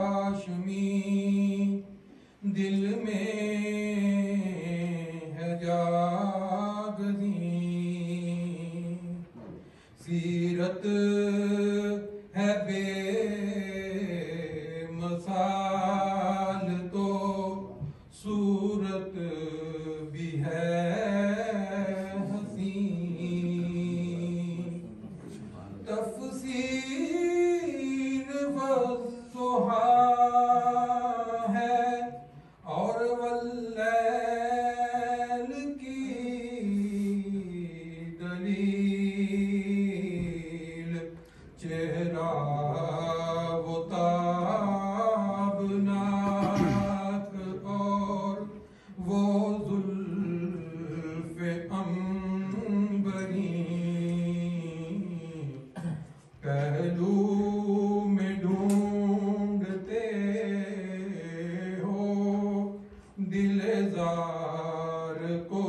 हाशमी दिल में है जागती सीरत है बेमसाल तो सूरत भी है हसी तफसीर वज़्ज़ुहा है और वल्लैल की दलील चेहरा वो ताबनाक और वो ज़ुल्फ़े अंबरी पहलू में ढूंढते हो दिलजार को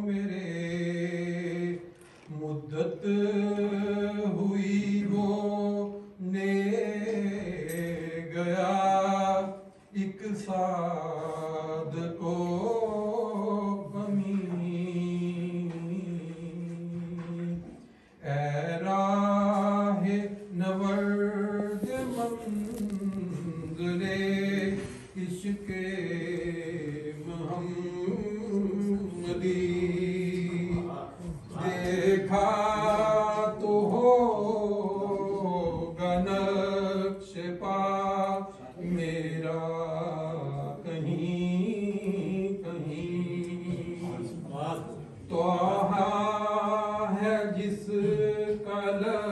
मेरे मुद्दत हुई वो ने गया एक साद को राहे नवर्द मंज़िले इश्क़े मुहम्मदी देखा तो होगा नक्श पा मेरा कहीं कहीं तो है जिस कलब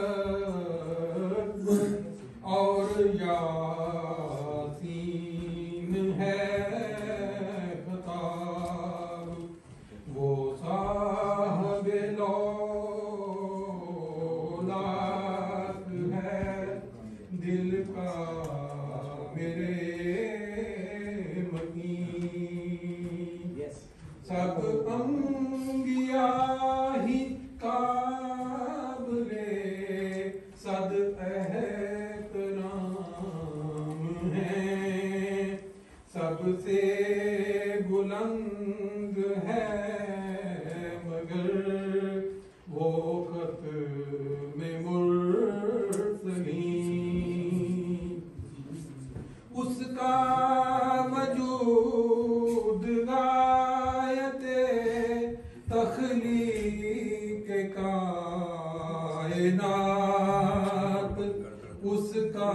और यासीन है खताब वो साहब लौलाक है दिल का मेरे मकीन सब अंबिया ही काबिले सद एहतराम है सबसे बुलंद है मगर वो खत में मुरसलीन उसका वजूद गायते तख्लीक कायनात उसका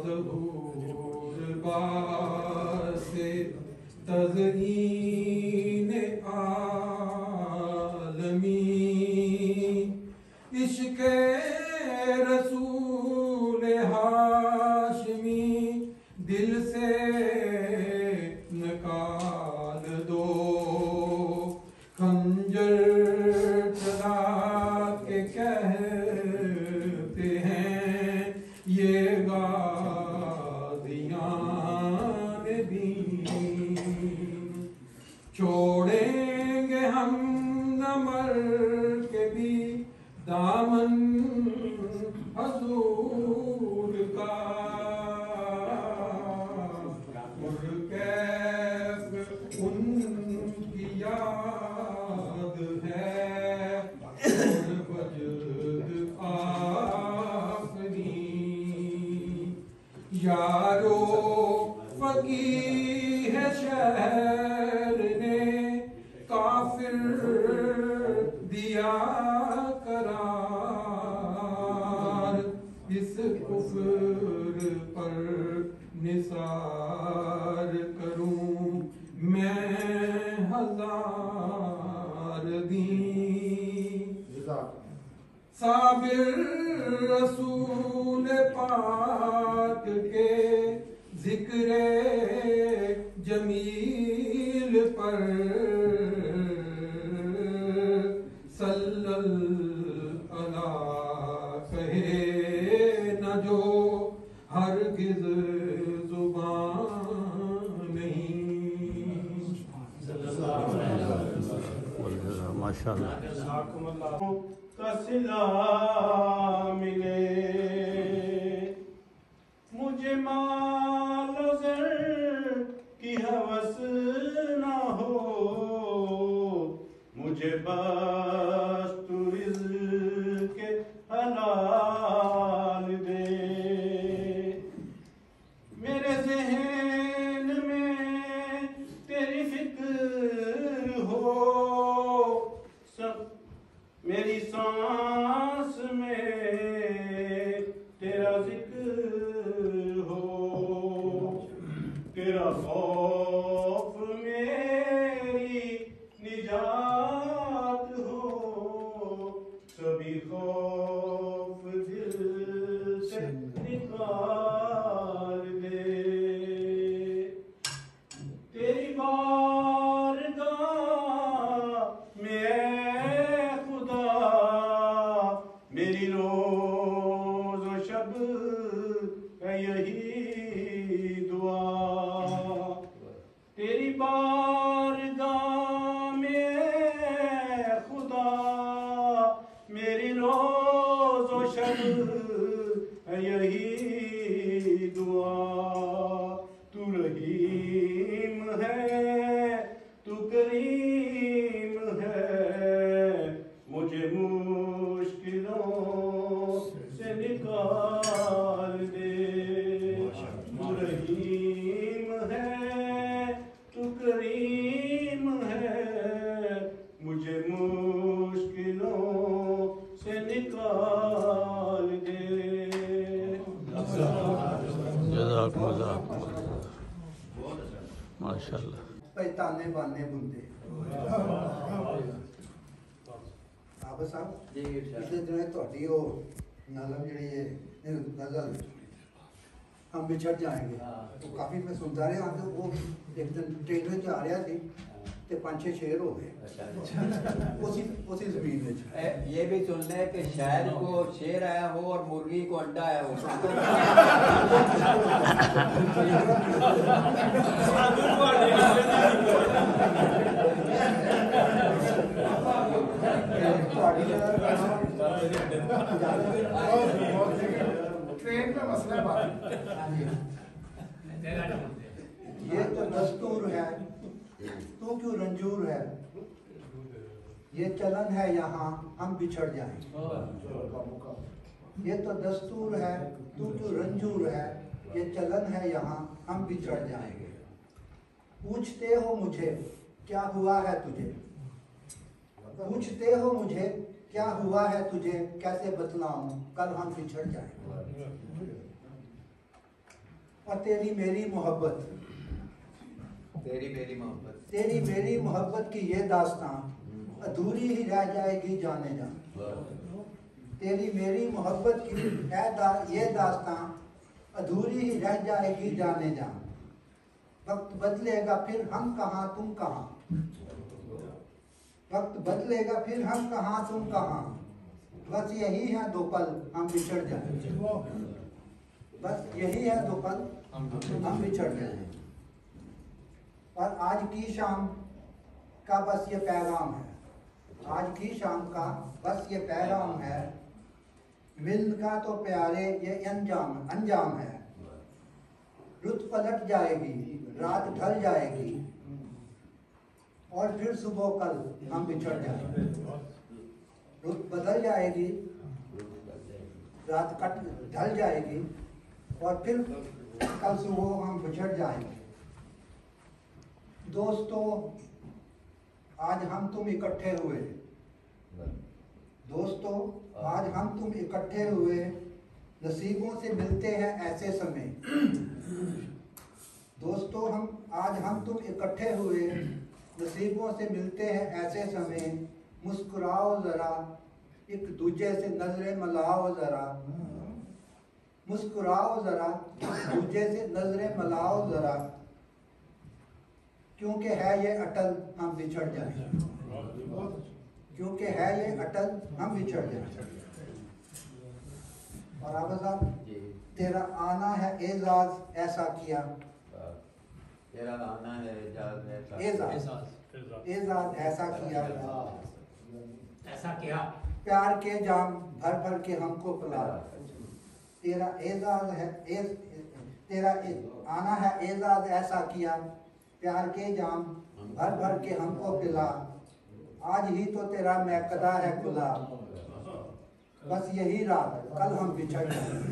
ज़हूर बासे तज़यीन आलमी इश्क़े रसूल हाशमी दिल से निकाल दो खंजर चला के कहते हैं ये गाज़ियान दीन छोड़ेंगे हम न मर के भी दामन हजूर का उनकी याद है यारो फकीह है शहर ने काफिर दिया करार इस कुफ्र पर निसार करूं मैं हजार दीन साबिर रसूल पाक के जिक्रे जमील पर सल्लल्लाहु अलैहि कहे न जो हरगिज़ ज़ुबान नहीं माशाअल्लाह। का सिला मेरी रोज व शब है यही दुआ, तेरी बारगाह में खुदा मेरी रोज व शब है यही दुआ। तू रहीम है, तू करीम है, मुझे मुश्किलों से निकाल दे। तू रहीम है, तू करीम है, मुझे मुश्किलों से निकाल दे। माशाअल्लाह। ताने बाने बुनते आप साहब पिछले दिनों थोड़ी वो नज़म जी नज़ल हम बिछड़ जाएंगे तो काफ़ी मैं सुनता रहा तो वो एक दिन ट्रेन में आ रहा थी तो 5-6 शेर हो गए उसी ज़मीन में। ये भी सुन ले कि शायर को शेर आया हो और मुर्गी को अंडा आया हो। ट्रेन में मसला बात ये तो दस्तूर है, तू क्यों रंजूर है, ये चलन है यहाँ हम बिछड़ जाएं। ये तो दस्तूर है, तू क्यों रंजूर है, ये चलन है यहाँ हम बिछड़ जाएंगे। पूछते हो मुझे क्या हुआ है तुझे, पूछते हो मुझे क्या हुआ है तुझे, कैसे बतलाऊं कल हम बिछड़ जाएंगे। और तेरी मेरी मोहब्बत, तेरी मेरी मोहब्बत, तेरी मेरी मोहब्बत की ये दास्तां अधूरी ही रह जाएगी जाने जा। तेरी मेरी मोहब्बत की ये दास्तां अधूरी ही रह जाएगी जाने जा। वक्त बदलेगा फिर हम कहाँ तुम कहाँ, वक्त बदलेगा फिर हम कहाँ तुम कहाँ, बस यही है दो पल हम बिछड़ जाएं। बस यही है दो पल हम बिछड़ जाएं। और आज की शाम का बस ये पैगाम है, आज की शाम का बस ये पैगाम है, मिलन का तो प्यारे ये अंजाम है। रुत पलट जाएगी, रात ढल जाएगी, और फिर सुबह कल हम बिछड़ जाएंगे। रुत बदल जाएगी, रात ढल जाएगी, और फिर कल सुबह हम बिछड़ जाएंगे। दोस्तों आज हम तुम इकट्ठे हुए, दोस्तों आज हम तुम इकट्ठे हुए, नसीबों से मिलते हैं ऐसे समय। दोस्तों आज हम तुम इकट्ठे हुए, नसीबों से मिलते हैं ऐसे समय। मुस्कुराओ जरा, एक दूजे से नजरें मिलाओ जरा, मुस्कुराओ जरा, दूजे से नजरें मिलाओ जरा, क्योंकि है ये अटल हम बिछड़ जाएं, क्योंकि है ये अटल हम बिछड़ जाएं। और आप साहब तेरा आना है एजाज ऐसा किया, तेरा आना है एजाज ऐसा किया, ऐसा किया, प्यार के जाम भर भर के हमको पिला। तेरा एजाज है तेरा आना है एजाज ऐसा किया, प्यार के जाम भर भर के हमको पिला। आज ही तो तेरा मैकदा है खुदा, बस यही रात कल हम बिछड़ जाएंगे।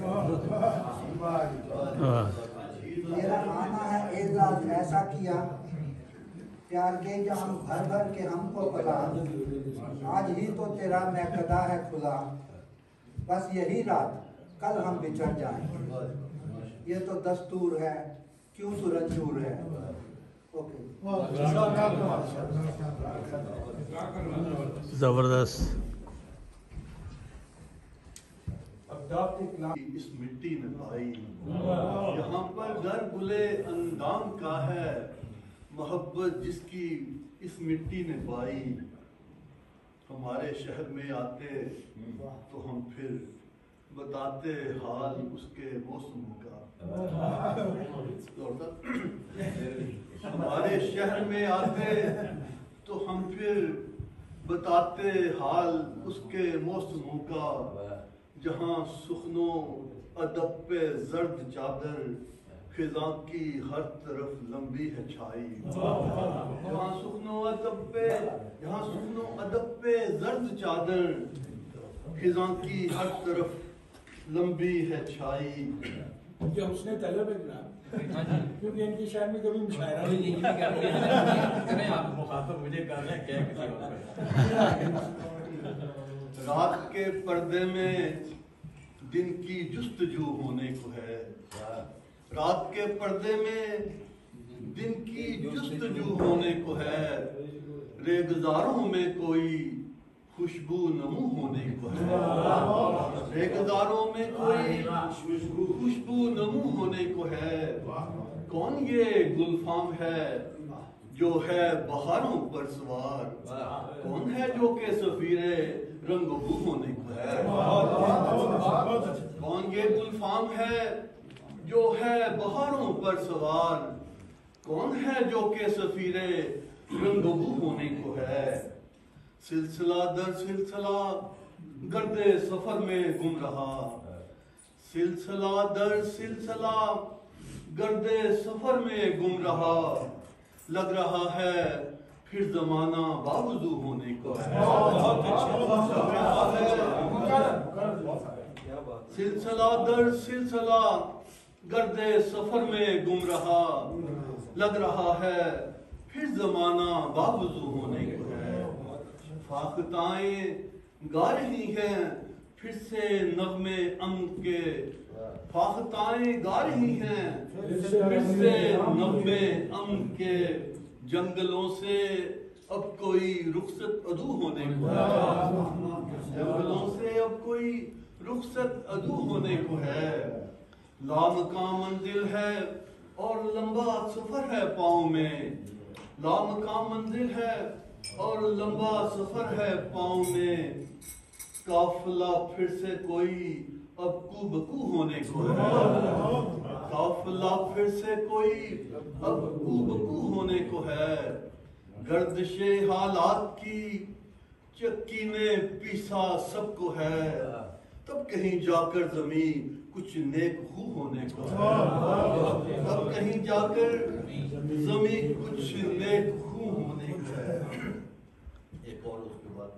तेरा आना है एजाज ऐसा किया, प्यार के जाम भर भर के हमको पिला। आज ही तो तेरा मैकदा है खुदा, बस यही रात कल हम बिछड़ जाएंगे। ये तो दस्तूर है, क्यों तू रंजूर है। ओके जबरदस्त। इस मिट्टी में भाई यहाँ पर घर बुले अंदाम का है, मोहब्बत जिसकी इस मिट्टी ने पाई। हमारे शहर में आते तो हम फिर बताते हाल उसके मौसमों का। हमारे शहर में आते तो हम फिर बताते हाल उसके मौसमों का, जहाँ सुखनो अदब पे जर्द चादर खिज़ां की हर तरफ लंबी है छाई। जहाँ सुखनो अदब पे जर्द चादर खिज़ां की हर तरफ लंबी है छाई। क्योंकि उसने तलब है जनाब, क्योंकि इनकी शायद में कभी मुशायरा नहीं करें आप मुखातब मुझे कर रहे हैं क्या किसी और को। रात के पर्दे में दिन की जुस्तजू होने को है। रात के पर्दे में दिन की जुस्तजू होने को है। रेगजारों में कोई खुशबू नमू होने को है। रेगजारों में कोई खुशबू नमू होने को है। कौन ये गुलफाम है जो है बहारों पर सवार? कौन है जो के सफीरे रंग बू होने को है? कौन ये गुलफाम है जो है बहारों पर सवार? कौन है जो के सफीरे रंग बू होने को है? सिलसिला दर सिलसिला गर्दे सफर में गुम रहा। सिलसिला दर सिलसिला गर्दे सफर में गुम रहा। लग रहा है फिर जमाना बावजू होने को है। सिलसिला दर सिलसिला गर्दे सफर में गुम रहा। लग रहा है फिर जमाना बावजू होने को है। फाख्ताएं गा रही हैं फिर से नगमे अम्न के। फाख्ताएं गा रही हैं फिर से नगमे अम्न के। जंगलों से अब कोई रुखसत अदू होने को है। जंगलों से अब कोई रुखसत अदू होने को है। लामकां मंजिल है और लंबा सफर है पाँव में। लामकां मंजिल है और लंबा सफर है पाँव में। काफिला फिर से कोई अब कुबकू होने को है। काफिला फिर से कोई अब कुबकू होने को है। गर्दिशे हालात की चक्की ने पीसा सबको है। तब कहीं जाकर जमीन कुछ नेक खू होने को है। तब कहीं जाकर जमीन कुछ नेक खू होने को है। एक और उसके बाद